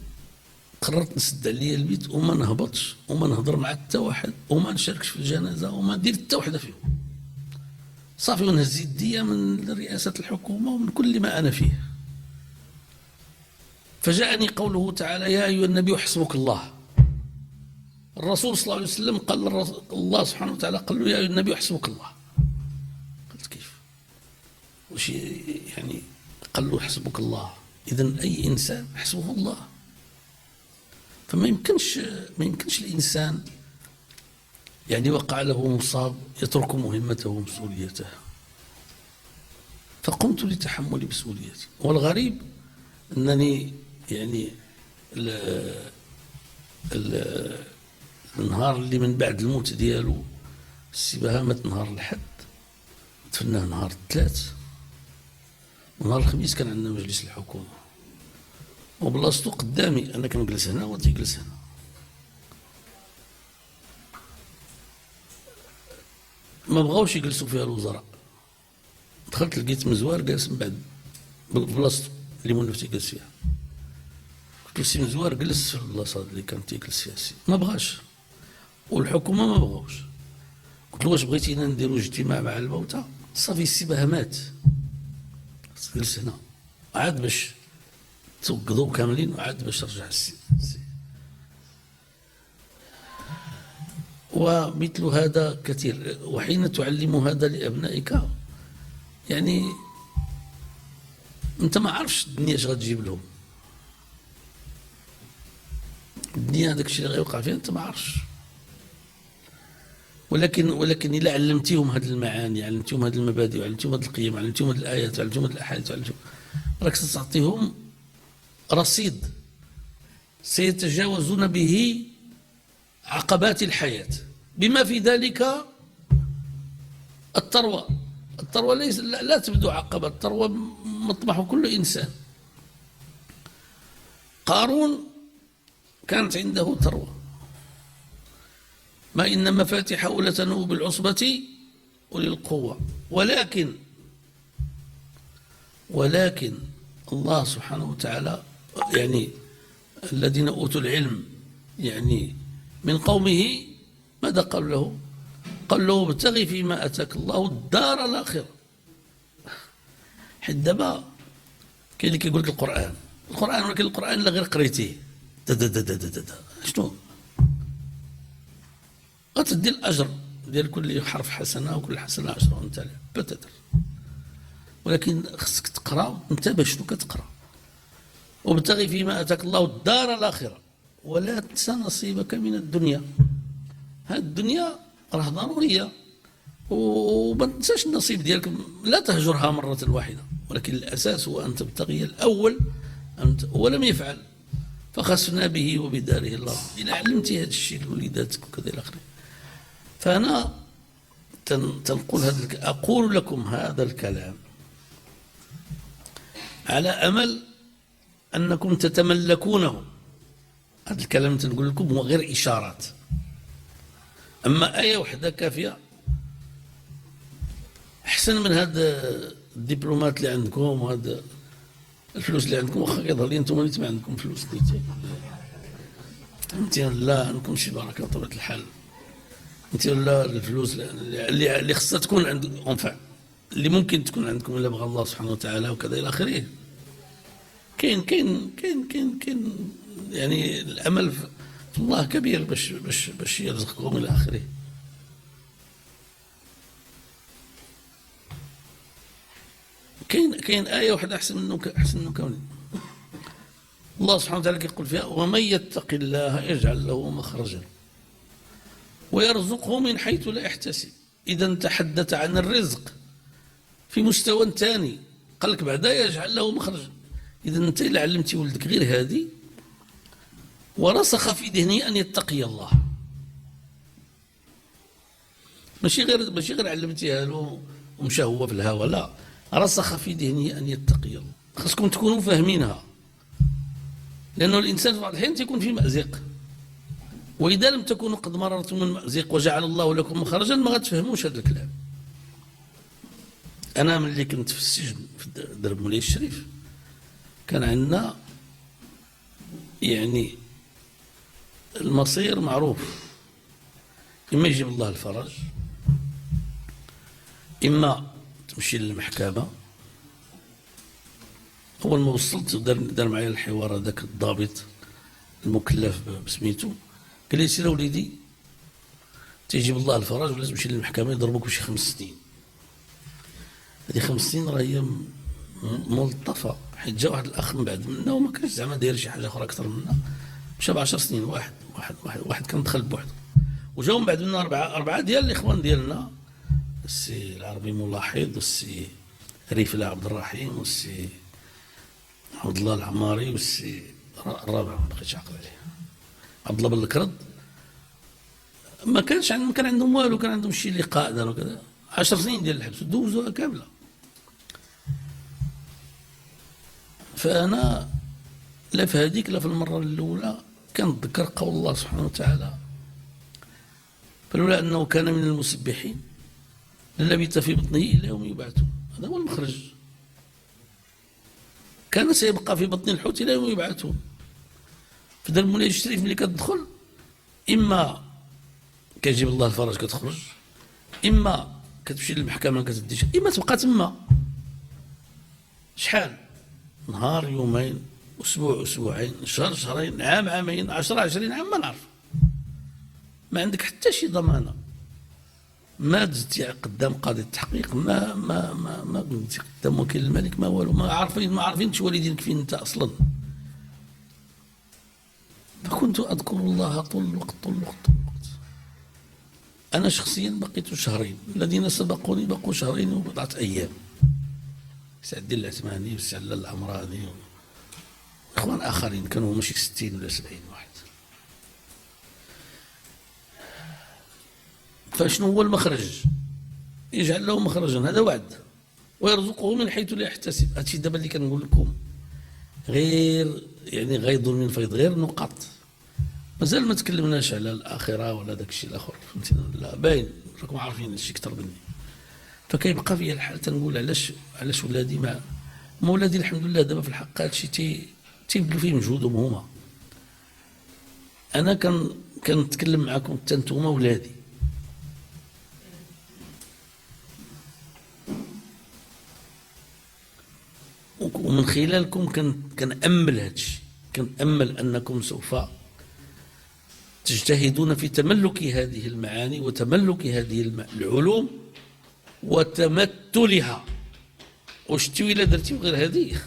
قررت نسد عليا البيت وما نهبطش وما نهضر مع حتى واحد وما نشاركش في الجنازة وما ندير حتى وحدة فيهم، صافي، ونهز يديا من رئاسة الحكومة ومن كل ما أنا فيه. فجاءني قوله تعالى: يا أيها النبي حسبك الله. الرسول صلى الله عليه وسلم قال الله سبحانه وتعالى قال له: يا أيها النبي حسبك الله. قلت كيف؟ وش يعني قال له حسبك الله؟ إذن أي إنسان حسبه الله. فما يمكنش الإنسان يعني وقع له مصاب يترك مهمته ومسؤوليته. فقمت لتحمل مسؤوليتي. والغريب أنني يعني النهار اللي من بعد الموت ديالو السباهة مات نهار الأحد، دفناه نهار الثلاث، ونهار الخميس كان عندنا مجلس الحكومة وبلاصتو قدامي، أنا كنجلس هنا وهو تيجلس هنا. ما بغاوش يجلسوا فيها الوزراء. دخلت لقيت مزوار جالس من بعد بلاصتو اللي منو تيجلس فيها. قلت له: سي مزوار جلس في البلاصه اللي كان تيجلس فيها السي. ما بغاش، والحكومه ما بغاوش. قلت له: واش بغيتينا نديروا اجتماع مع الموتى؟ صافي السباهه مات، جلس هنا عاد باش توقظوا كاملين وعاد باش رجع السي. ومثل هذا كثير. وحين تعلم هذا لأبنائك يعني أنت ما عارفش الدنيا اش غتجيب لهم، الدنيا هذاك الشيء اللي غيوقع فيها أنت ما عارفش. ولكن إلا علمتيهم هذه المعاني، علمتيهم هذه المبادئ، علمتيهم هذه القيم، علمتيهم هذه الآيات، علمتيهم هذه الأحاديث، راك ستعطيهم رصيد سيتجاوزون به عقبات الحياة، بما في ذلك الثروة. الثروة لا تبدو عقبة، الثروة مطمح كل إنسان. قارون كانت عنده ثروة، ما إن مفاتحه لتنوء بالعصبة أولي القوة، ولكن الله سبحانه وتعالى يعني الذين أوتوا العلم يعني من قومه ماذا قال له؟ قال له: ابتغي فيما أتاك الله الدار الآخرة. حيت دابا كاين اللي كيقول لك القرآن ولكن القرآن لا غير قريتيه شنو؟ غتدي الأجر ديال كل حرف حسنة وكل حسنة 10 أمثالها بتدر، ولكن خصك تقرا انتبه شنو كتقرا. وابتغي فيما أتاك الله الدار الآخرة ولا تنسى نصيبك من الدنيا. هذه الدنيا راه ضرورية وما تنساش النصيب ديالك، لا تهجرها مرة واحدة، ولكن الأساس هو أن تبتغي الأول ولم يفعل فخسفنا به وبداره الأرض. إذا علمتي هذا الشيء لوليداتك وكذا إلى آخره. فأنا أقول لكم هذا الكلام على أمل أنكم تتملكونه. هذا الكلام تنقول لكم هو غير إشارات، أما آية وحدة كافية. أحسن من هذا الدبلومات اللي عندكم وهذا الفلوس اللي عندكم، واخا كيظهر لي أنتم ما عندكم فلوس أنت لا عندكم شي بركة بطبيعة الحال. أنت لا الفلوس اللي خصها تكون عندكم، اللي ممكن تكون عندكم إلا بغى الله سبحانه وتعالى وكذا إلى آخره. كاين يعني الأمل في الله كبير باش يرزقكم إلى آخره. كاين آية واحدة أحسن منه كونين. الله سبحانه وتعالى يقول فيها: ومن يتق الله يجعل له مخرجا ويرزقه من حيث لا يحتسب. إذا تحدث عن الرزق في مستوى ثاني، قال لك بعدا يجعل له مخرجا. إذا أنت إلا علمتي ولدك غير هذه ورسخ في ذهنه أن يتقي الله، ماشي غير علمتيها له ومشى هو في الهوى، لا، رسخ في ذهنه أن يتقي الله. خاصكم تكونوا فاهمينها، لأنه الإنسان في بعض الأحيان يكون في مأزق، وإذا لم تكونوا قد مررتم من مأزق وجعل الله لكم مخرجا ما غتفهموش هذا الكلام. أنا ملي كنت في السجن في درب مولاي الشريف كان عندنا يعني المصير معروف، إما يجيب الله الفرج، إما تمشي للمحكمة. أول ما وصلت دار معايا الحوار هذاك الضابط المكلف بسميتو، قال لي سير وليدي تيجيب الله الفرج ولازم تمشي للمحكمة يضربوك بشي 5 سنين. هذه 5 سنين راهي ملطفة، حيت جا واحد الأخ من بعد منا وما كانش زعما داير شي حاجة أخرى أكثر منا، مشى ب10 سنين. واحد كان دخل بوحده، وجاو من بعد منا أربعة ديال الإخوان ديالنا، السي العربي ملاحظ والسي ريفلا عبد الرحيم والسي عبد الله العماري والسي الرابع ما بقيتش عاقل عليه عبد الله بن الكرد. ما كان عندهم والو، كان عندهم شي لقاء داروا كذا. 10 سنين ديال الحبس دوزوها كامله. فانا لا في هذيك لا في المره الاولى كنتذكر قول الله سبحانه وتعالى: فلولا انه كان من المسبحين للبث في بطنه الى يوم يبعثون. هذا هو المخرج، كان سيبقى في بطن الحوت الى يوم يبعثون. في درب مولاي الشريف ملي كتدخل اما كيجيب الله الفرج كتخرج، اما كتمشي للمحكمه كتدي، اما تبقى تما شحال، نهار يومين اسبوع اسبوعين شهر شهرين عام عامين 10 20 عام، ما نعرف. ما عندك حتى شي ضمانه، ما دزتي قدام قاضي التحقيق، ما قلتي قدام وكيل الملك، ما والو، ما عارفين والدينك فين انت اصلا. فكنت اذكر الله طول الوقت. انا شخصيا بقيت شهرين، الذين سبقوني بقوا شهرين وبضعه ايام. سعد الدين العثماني وسعد العمراني واخوان اخرين كانوا ماشي 60 ولا 70 واحد. فشنو هو المخرج؟ يجعل له مخرجا، هذا وعد، ويرزقه من حيث لا يحتسب. هادشي دابا اللي كنقول لكم غير يعني غيض من فيض، غير نقاط. مازال ما تكلمناش على الاخره ولا داك الشيء الاخر، فهمتينا؟ لا باين راكم عارفين هادشي اكثر مني. فكيبقى فيا الحال تنقول علاش ولادي ما ولادي الحمد لله دابا في الحق هادشي تيبذلوا فيه مجهودهم هما. انا كنتكلم معكم حتى نتوما ولادي، ومن خلالكم كنأمل هادشي، كنأمل أنكم سوف تجتهدون في تملك هذه المعاني وتملك هذه العلوم وتمثلها. وشتي إلا درتي غير هذه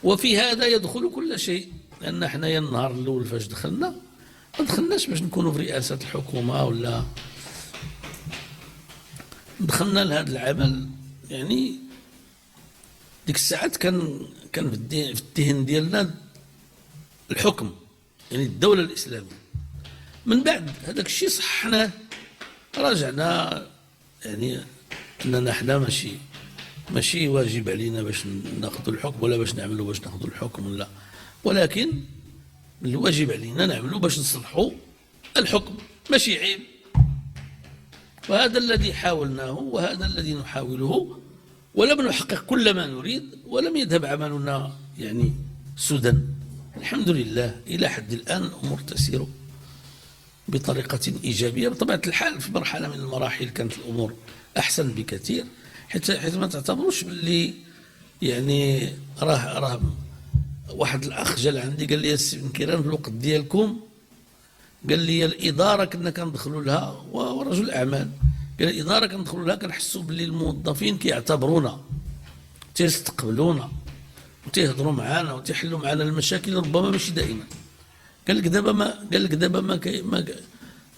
وفي هذا يدخل كل شيء، لأن حنايا النهار الأول فاش دخلنا ما دخلناش باش نكونوا في رئاسة الحكومة، ولا دخلنا لهذا العمل. يعني ديك الساعات كان في الذهن ديالنا الحكم، يعني الدولة الإسلامية. من بعد هذاك الشيء صحناه، راجعنا يعني أننا حنا ماشي واجب علينا باش ناخذوا الحكم ولا باش نعملوا باش ناخذوا الحكم، ولا، ولكن الواجب علينا نعملوا باش نصلحوا الحكم، ماشي عيب. وهذا الذي حاولناه وهذا الذي نحاوله، ولم نحقق كل ما نريد، ولم يذهب عملنا يعني سدى. الحمد لله إلى حد الآن الأمور تسير بطريقة إيجابية. بطبيعة الحال في مرحلة من المراحل كانت الأمور أحسن بكثير، حيث ما تعتبروش باللي يعني راه واحد الأخ جا عندي قال لي السي بن كيران في الوقت ديالكم، قال لي الإدارة كنا كندخلوا لها، ورجل أعمال، قال الإدارة كندخلوا لها كنحسوا باللي الموظفين كيعتبرونا، تيستقبلونا وتيهضروا معنا وتيحلوا معنا المشاكل، ربما ماشي دائما. قال لك دابا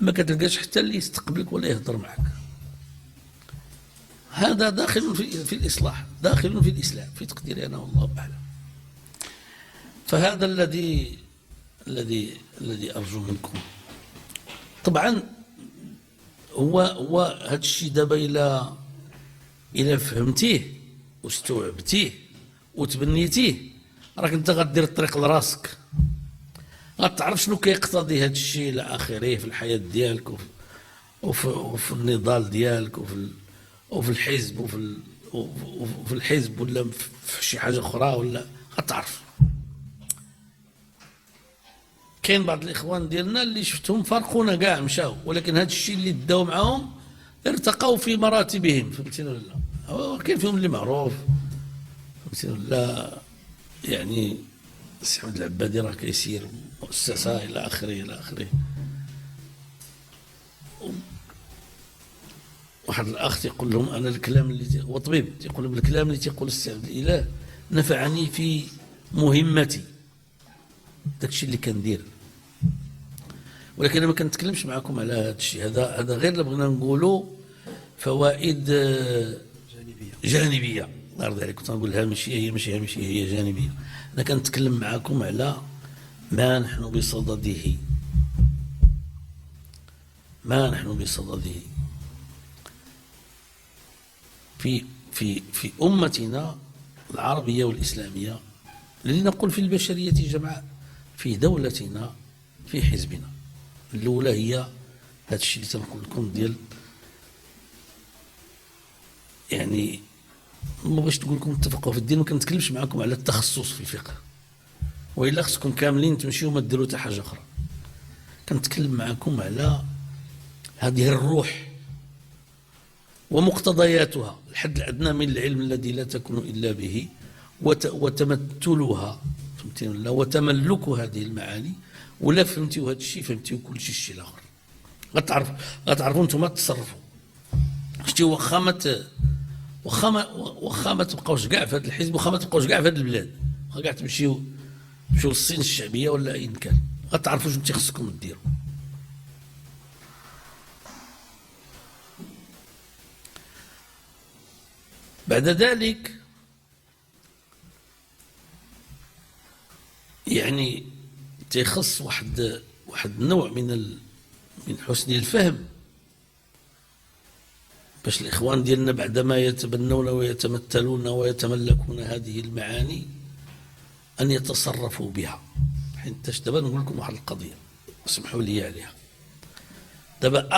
ما كتلقاش حتى اللي يستقبلك ولا يهضر معك. هذا داخل في الإصلاح، داخل في الإسلام في تقديري أنا والله أعلم. فهذا الذي أرجو منكم. طبعا هو هذا الشيء دابا إلى فهمتيه واستوعبتيه وتبنيتيه، راك انت غدير الطريق لراسك، غتعرف شنو كيقتضي هذا الشيء الى اخره في الحياه ديالك وفي النضال ديالك وفي الحزب وفي الحزب ولا في شي حاجة أخرى ولا غتعرف. كاين بعض الإخوان ديالنا اللي شفتهم فارقونا كاع مشاو، ولكن هذا الشيء اللي داو معاهم ارتقوا في مراتبهم، فهمتيني ولا لا؟ كاين فيهم اللي معروف، فهمتيني ولا لا؟ يعني السي حمد العبادي راه كيسير مؤسسة إلى آخره إلى آخره. واحد الأخ تيقول لهم أنا الكلام اللي هو طبيب، تيقول لهم الكلام اللي تيقول السي عبد الإله نفعني في مهمتي، داكشي اللي كندير. ولكن أنا ما كنتكلمش معكم على هذا الشيء، هذا غير اللي بغينا نقولوا فوائد جانبية. الله يرضي عليك، كنت نقول هامشية، هي جانبية. أنا كنتكلم معكم على ما نحن بصدده، ما نحن بصدده في أمتنا العربية والإسلامية، لنقول في البشرية جمعاء، في دولتنا، في حزبنا. الأولى هي هذا الشيء اللي تنقول لكم ديال، يعني ما بغيتش تقول لكم اتفقوا في الدين، ما كنتكلمش معكم على التخصص في الفقه، وإلا خصكم كاملين تمشيو وما ديروا حتى حاجة أخرى. كنتكلم معكم على هذه الروح ومقتضياتها، الحد الأدنى من العلم الذي لا تكون إلا به، وتمثلها، فهمتي ولا، وتملك هذه المعاني. ولا فهمتيو هذا الشيء فهمتيو كل شيء الآخر. غتعرفوا انتم تصرفوا. شتي واخا ما تبقاوش كاع في هذا الحزب، واخا ما تبقاوش كاع في هذه البلاد، واخا كاع تمشيو للصين الشعبية ولا أين كان، غتعرفوا شنو خصكم ديروا. بعد ذلك يعني تيخص واحد النوع من حسن الفهم، باش الإخوان ديالنا بعدما يتبنون ويتمثلون ويتملكون هذه المعاني أن يتصرفوا بها. حيت دابا نقول لكم واحد القضية، اسمحوا لي عليها. دابا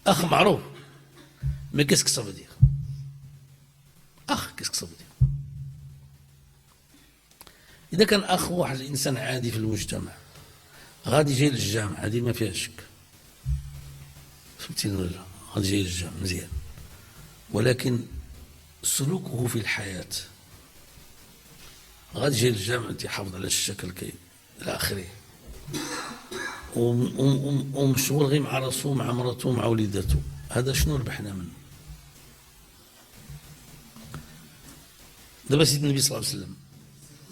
أخ معروف، مي كيسك صافا دير أخ، كيسك صافا دير. إذا كان أخ واحد الإنسان عادي في المجتمع، غادي جاي للجامع، هذه ما فيها شك، فهمتيني ولا؟ غادي جاي للجامع مزيان، ولكن سلوكه في الحياة، غادي جاي للجامع تيحافظ على الشكل إلى آخره، ومشغول غير مع راسو مع مراتو مع وليداتو، هذا شنو ربحنا منه؟ دابا سيدنا النبي صلى الله عليه وسلم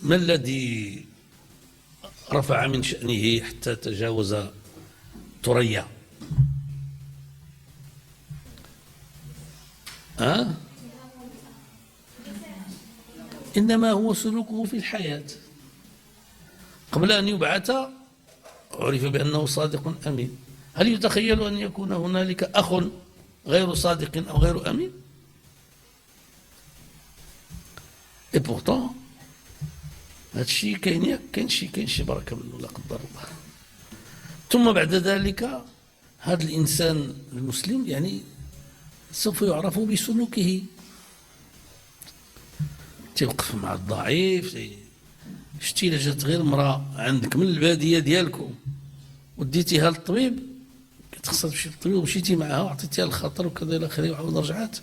ما الذي رفع من شأنه حتى تجاوز ثريا؟ إنما هو سلوكه في الحياة. قبل أن يبعث عرف بأنه صادق أمين. هل يتخيل أن يكون هنالك أخ غير صادق أو غير أمين؟ Et pourtant هذا الشيء كاين شي بركة منه لا قدر الله. ثم بعد ذلك هذا الإنسان المسلم يعني سوف يعرف بسلوكه، تيوقف مع الضعيف. شتي إلا جات غير امرأة عندك من البادية ديالكم وديتيها للطبيب، كتخسر تمشي للطبيب ومشيتي معها وعطيتيها الخطر وكذا إلى آخره وعاود رجعات،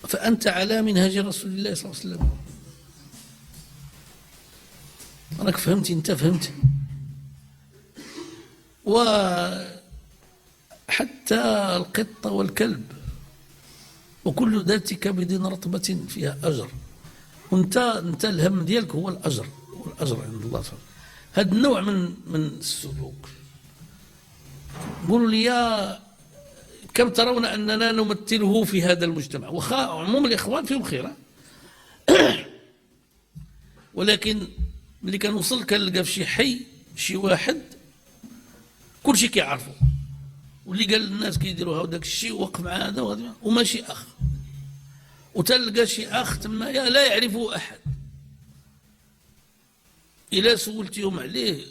فأنت على منهج رسول الله صلى الله عليه وسلم. راك فهمتي؟ انت فهمت. وحتى القطة والكلب وكل ذات كبد رطبة فيها أجر، وانت الهم ديالك هو الأجر، عند الله سبحانه. هذا النوع من السلوك. قولوا لي كم ترون أننا نمثله في هذا المجتمع؟ وخا عموم الإخوان فيهم خير، ولكن ملي كنوصل كنلقى في شي حي شي واحد كل شيء كيعرفوا، واللي قال للناس كيديروا هذاك الشيء وقف مع هذا وهذا، وماشي أخ، وتلقى شي أخ تما لا يعرفه أحد. إلا سولتيهم عليه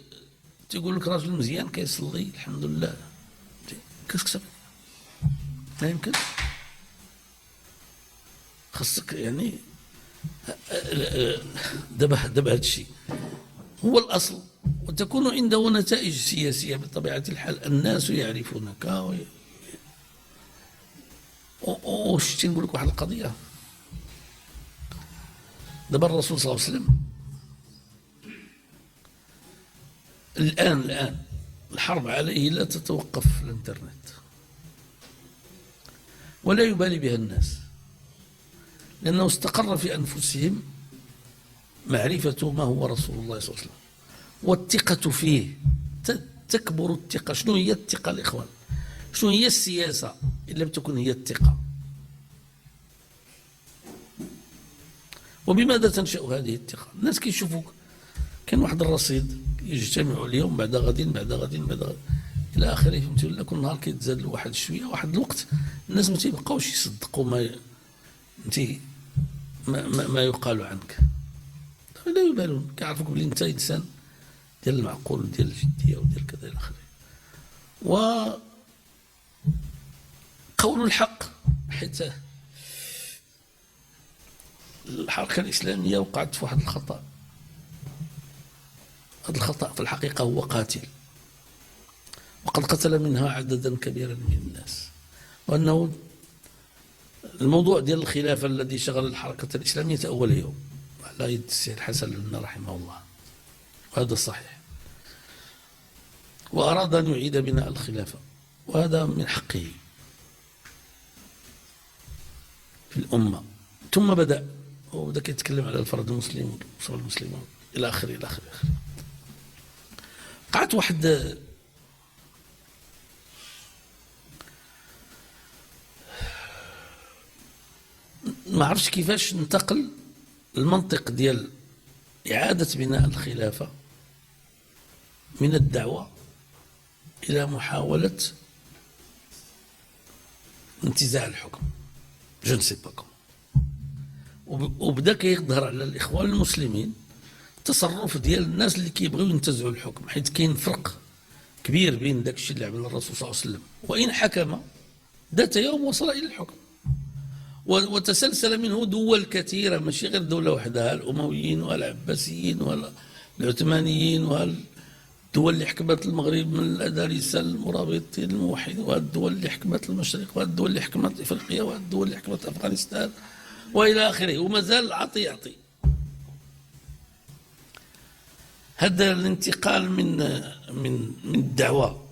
تيقول لك راجل مزيان كيصلي الحمد لله، كسكسب لا يمكن. خاصك يعني دابا هذا الشيء هو الأصل، وتكون عنده نتائج سياسية بطبيعة الحال. الناس يعرفونك وشتي نقول لك واحد القضية. دابا الرسول صلى الله عليه وسلم الآن الحرب عليه لا تتوقف في الانترنت، ولا يبالي بها الناس، لأنه استقر في أنفسهم معرفة ما هو رسول الله صلى الله عليه وسلم والثقة فيه. تكبر الثقة. شنو هي الثقة الإخوان؟ شنو هي السياسة إن لم تكن هي الثقة؟ وبماذا تنشأ هذه الثقة؟ الناس كيشوفوك كان واحد الرصيد يجتمعوا اليوم بعد غد بعد غد بعد غد إلى آخره، فهمتوا؟ ولا كل نهار كيتزاد له واحد شوية، واحد الوقت الناس ما تيبقاوش يصدقوا ما يقال عنك، لا يبالون، كيعرفوك بلي انت انسان ديال المعقول وديال الجديه وديال كذا الى اخره. وقول الحق، حيت الحركه الاسلاميه وقعت في واحد الخطا. هذا الخطا في الحقيقه هو قاتل، وقد قتل منها عددا كبيرا من الناس. وانه الموضوع ديال الخلافه الذي شغل الحركه الاسلاميه اول يوم على يد السيد حسن البنا رحمه الله، وهذا صحيح، وأراد أن يعيد بناء الخلافة، وهذا من حقه في الأمة. ثم بدأ يتكلم على الفرد المسلم والأسرة المسلمون إلى آخره إلى آخره. قعدت واحد ما عرفش كيفاش ننتقل المنطق ديال إعادة بناء الخلافة من الدعوة إلى محاولة انتزاع الحكم. جو نسي با كومون. وبدا كيظهر على الإخوان المسلمين تصرف ديال الناس اللي كيبغيو ينتزعوا الحكم، حيث كاين فرق كبير بين داك الشيء اللي عمل الرسول صلى الله عليه وسلم، وإن حكم ذات يوم وصل إلى الحكم، وتسلسل منه دول كثيرة، ماشي غير دولة وحدها، الأمويين والعباسيين والعثمانيين والدول اللي حكمت المغرب من الأدارسة المرابطين الموحدين، والدول اللي حكمت المشرق، والدول اللي حكمت إفريقيا، والدول اللي حكمت أفغانستان وإلى آخره، ومازال عطي يعطي. هذا الانتقال من الدعوة